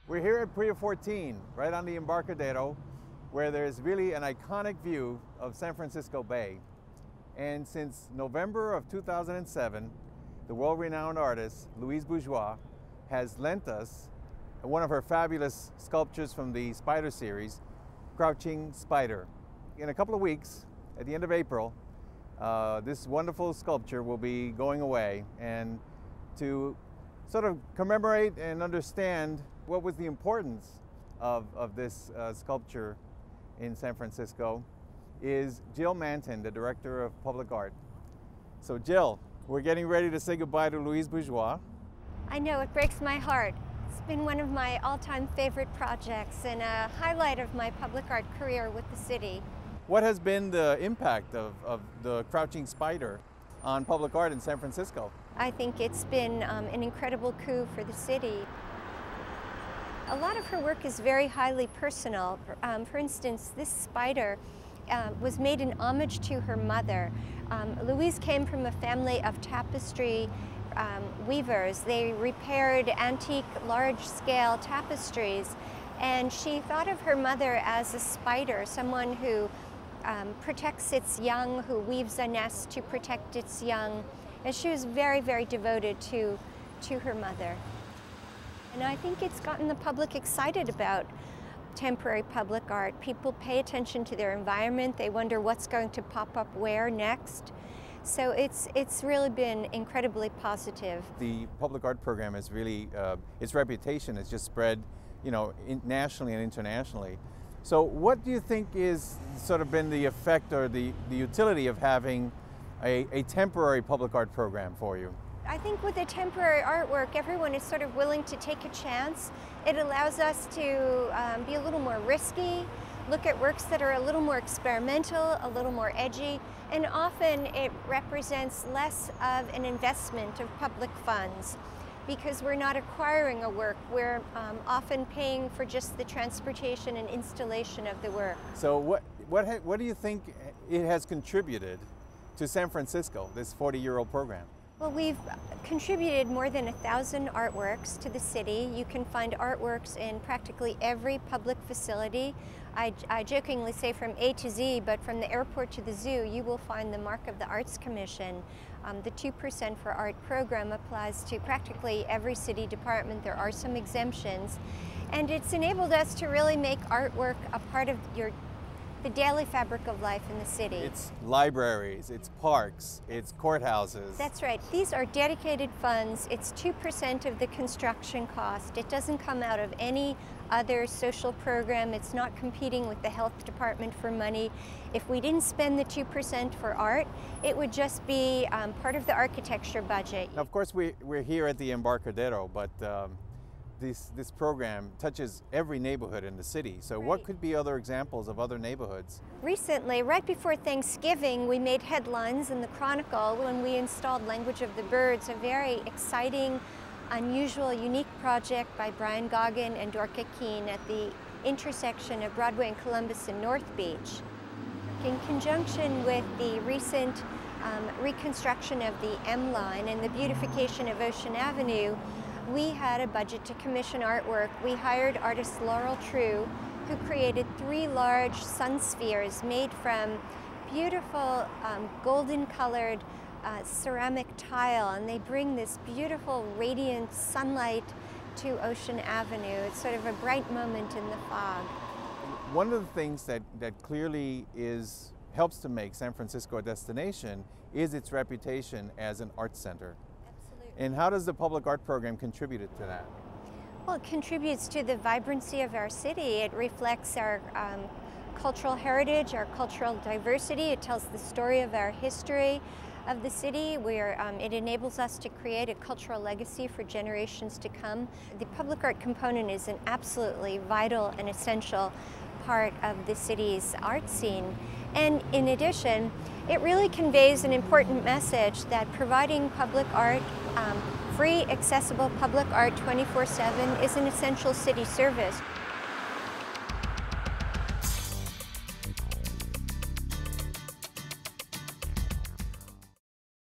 We're here at Pier 14, right on the Embarcadero, where there's really an iconic view of San Francisco Bay. And since November of 2007, the world-renowned artist, Louise Bourgeois, has lent us one of her fabulous sculptures from the Spider series, Crouching Spider. In a couple of weeks, at the end of April, this wonderful sculpture will be going away, and to sort of commemorate and understand what was the importance of this sculpture in San Francisco is Jill Manton, the Director of Public Art. So Jill, we're getting ready to say goodbye to Louise Bourgeois. I know, it breaks my heart. It's been one of my all-time favorite projects and a highlight of my public art career with the city. What has been the impact of the Crouching Spider on public art in San Francisco? I think it's been an incredible coup for the city. A lot of her work is very highly personal. For instance, this spider was made in homage to her mother. Louise came from a family of tapestry weavers. They repaired antique, large-scale tapestries, and she thought of her mother as a spider, someone who protects its young, who weaves a nest to protect its young. And she was very, very devoted to her mother. And I think it's gotten the public excited about temporary public art. People pay attention to their environment. They wonder what's going to pop up where next. So it's really been incredibly positive. The public art program is really, its reputation has just spread, you know, nationally and internationally. So what do you think is sort of been the effect or the utility of having a temporary public art program for you? I think with the temporary artwork, everyone is sort of willing to take a chance. It allows us to be a little more risky, look at works that are a little more experimental, a little more edgy, and often it represents less of an investment of public funds because we're not acquiring a work. We're often paying for just the transportation and installation of the work. So what do you think it has contributed to San Francisco, this 40-year-old program? Well, we've contributed more than 1,000 artworks to the city. You can find artworks in practically every public facility. I jokingly say from A to Z, but from the airport to the zoo, you will find the mark of the Arts Commission. The 2% for Art program applies to practically every city department. There are some exemptions. And it's enabled us to really make artwork a part of the daily fabric of life in the city. It's libraries, it's parks, it's courthouses. That's right. These are dedicated funds. It's 2% of the construction cost. It doesn't come out of any other social program. It's not competing with the health department for money. If we didn't spend the 2% for art, it would just be part of the architecture budget. Now, of course, we're here at the Embarcadero, but this program touches every neighborhood in the city. So what could be other examples of other neighborhoods? Recently, right before Thanksgiving, we made headlines in the Chronicle when we installed Language of the Birds, a very exciting, unusual, unique project by Brian Goggin and Dorka Keene at the intersection of Broadway and Columbus and North Beach. In conjunction with the recent reconstruction of the M line and the beautification of Ocean Avenue, we had a budget to commission artwork. We hired artist Laurel True, who created 3 large sun spheres made from beautiful golden-colored ceramic tile, and they bring this beautiful radiant sunlight to Ocean Avenue. It's sort of a bright moment in the fog. One of the things that clearly helps to make San Francisco a destination is its reputation as an art center. And how does the public art program contribute to that? Well, it contributes to the vibrancy of our city. It reflects our cultural heritage, our cultural diversity. It tells the story of our history of the city, where it enables us to create a cultural legacy for generations to come. The public art component is an absolutely vital and essential part of the city's art scene. And in addition, it really conveys an important message that providing public art, free, accessible public art 24/7 is an essential city service.